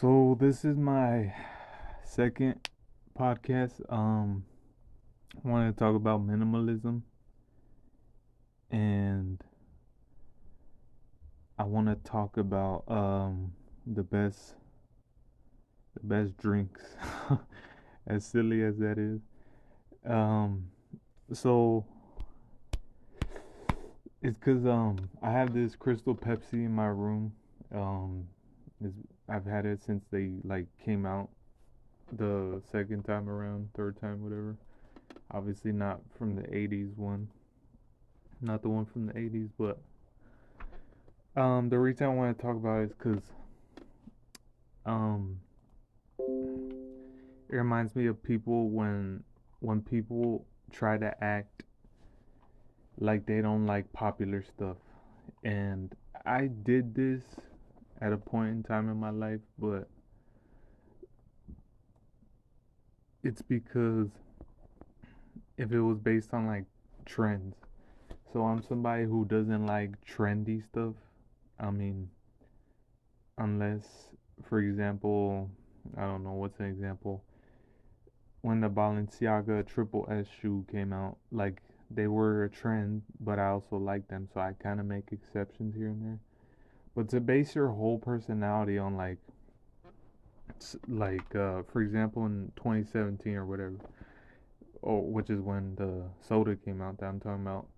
So this is my second podcast. I want to talk about minimalism, and I want to talk about the best drinks. As silly as that is. Um so it's cuz I have this Crystal Pepsi in my room. Um it's, I've had it since they like came out the second time around, third time, whatever. Obviously not from the 80s one, not the one from the 80s, but the reason I want to talk about it is because um it reminds me of people when people try to act like they don't like popular stuff. And I did this at a point in time in my life, but it's because if it was based on like trends. So I'm somebody who doesn't like trendy stuff. I mean, unless, for example, I don't know what's an example. When the Balenciaga Triple S shoe came out, like they were a trend, but I also like them, so I kind of make exceptions here and there. But to base your whole personality on for example, in 2017 or whatever, or which is when the soda came out that I'm talking about,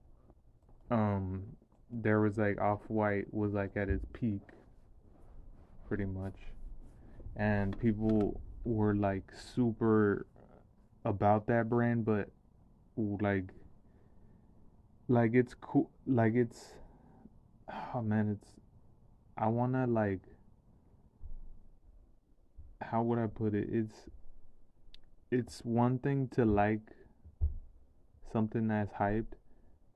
um, there was like Off White was like at its peak, pretty much, and people were like super about that brand, but like it's cool, like it's oh man, it's I wanna like how would I put it? It's one thing to like something that's hyped,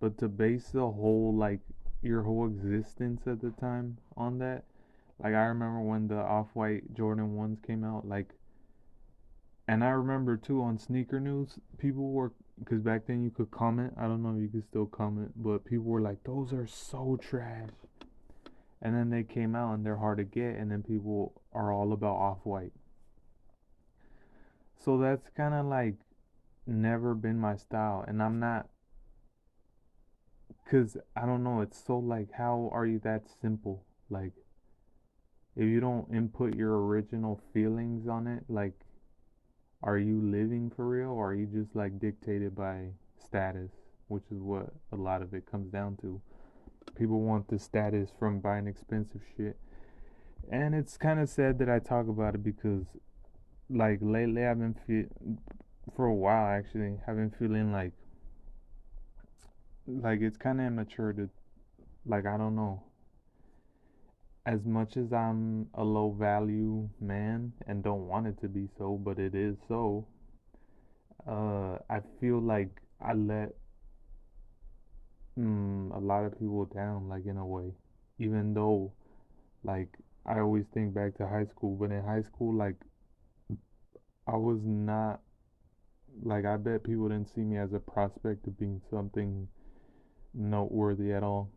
but to base the whole like your whole existence at the time on that. Like I remember when the Off-White Jordan 1s came out, like, and I remember too on Sneaker News, people were, because back then you could comment. I don't know if you could still comment, but people were like, "Those are so trash." And then they came out and they're hard to get, and then people are all about Off-White. So that's kind of like never been my style, and I'm not, cause I don't know. It's so like, how are you that simple? Like, if you don't input your original feelings on it, like, are you living for real, or are you just like dictated by status, which is what a lot of it comes down to. People want the status from buying expensive shit, and it's kind of sad that I talk about it because, like, lately for a while actually, I've been feeling like it's kind of immature to, like, I don't know, as much as I'm a low value man and don't want it to be so, but it is so. I feel like I let a lot of people down, like, in a way, even though, like, I always think back to high school, but in high school, like, I was not, like, I bet people didn't see me as a prospect of being something noteworthy at all.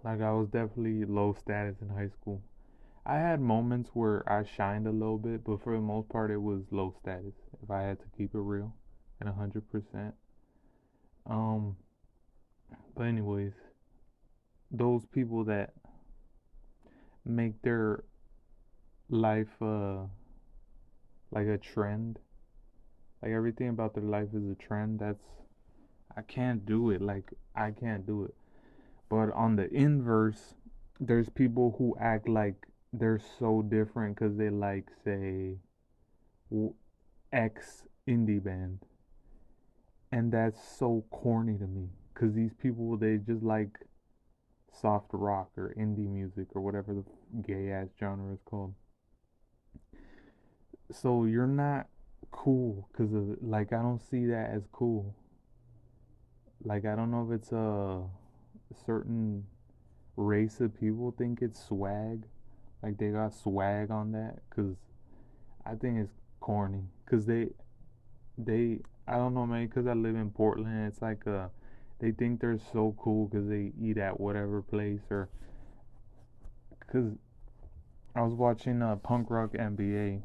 Like, I was definitely low status in high school. I had moments where I shined a little bit, but for the most part, it was low status. If I had to keep it real, and 100%. Um, but anyways, those people that make their life like a trend, like everything about their life is a trend. I can't do it. Like, I can't do it. But on the inverse, there's people who act like they're so different because they like, say, X indie band, and that's so corny to me because these people, they just like soft rock or indie music or whatever the gay ass genre is called. So you're not cool because of, like, I don't see that as cool. Like, I don't know if it's a certain race of people think it's swag, like they got swag on that, because I think it's corny because they I don't know, man, because I live in Portland. It's like they think they're so cool because they eat at whatever place, or because I was watching Punk Rock NBA.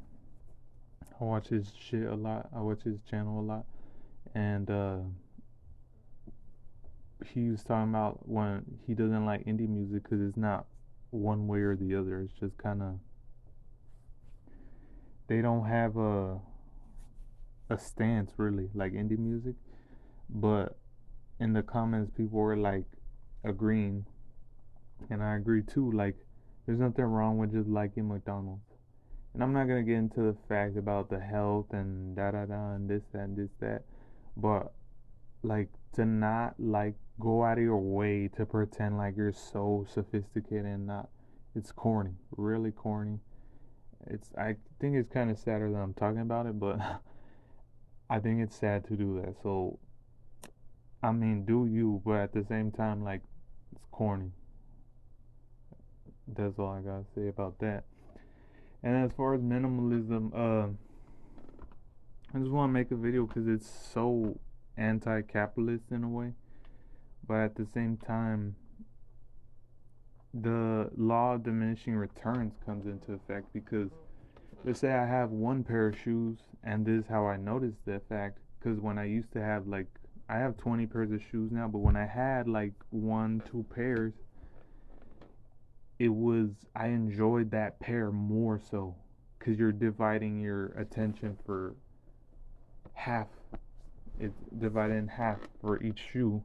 I watch his shit a lot. I watch his channel a lot, and he was talking about when he doesn't like indie music because it's not one way or the other. It's just kind of they don't have a stance really like indie music. But in the comments, people were like agreeing, and I agree too. Like, there's nothing wrong with just liking McDonald's. And I'm not gonna get into the fact about the health and da da da and this and this that, but like to not like go out of your way to pretend like you're so sophisticated and not. It's corny, really corny. I think it's kind of sadder that I'm talking about it, but I think it's sad to do that. So I mean, do you, but at the same time, like it's corny. That's all I gotta say about that. And as far as minimalism, I just want to make a video because it's so anti-capitalist in a way, but at the same time, the law of diminishing returns comes into effect because let's say I have one pair of shoes, and this is how I noticed the fact. Because when I used to have like, I have 20 pairs of shoes now, but when I had like one, two pairs, it was I enjoyed that pair more so because you're dividing your attention for half. It's divided in half for each shoe.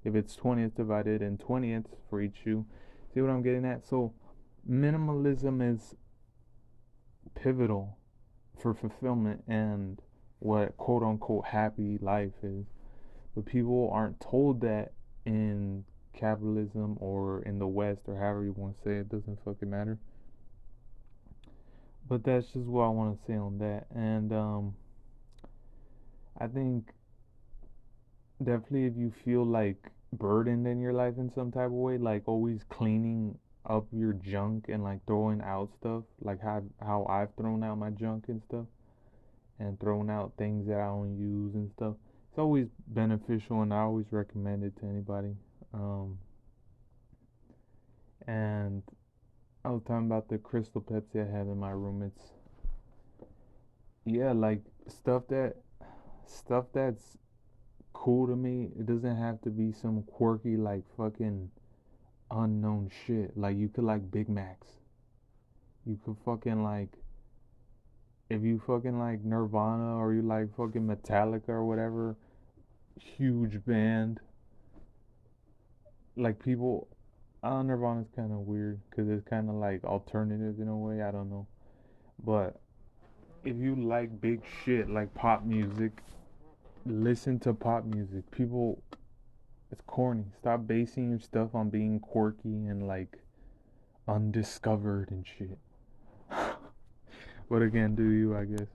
If it's 20, it's divided in 20ths for each shoe. See what I'm getting at? So minimalism is pivotal for fulfillment and what quote unquote happy life is. But people aren't told that in capitalism or in the West or however you want to say it. Doesn't fucking matter. But that's just what I want to say on that. And I think definitely if you feel like burdened in your life in some type of way, like always cleaning up your junk and like throwing out stuff, like how I've thrown out my junk and stuff, and thrown out things that I don't use and stuff. It's always beneficial, and I always recommend it to anybody. Um, and I was talking about the Crystal Pepsi I have in my room. It's yeah, like stuff that stuff that's cool to me. It doesn't have to be some quirky like fucking unknown shit. Like you could like Big Macs. You could fucking like if you fucking like Nirvana or you like fucking Metallica or whatever, huge band. Like people, Nirvana's kind of weird because it's kind of like alternative in a way. I don't know, but if you like big shit like pop music, listen to pop music. People, it's corny. Stop basing your stuff on being quirky and like undiscovered and shit. But again, do you, I guess.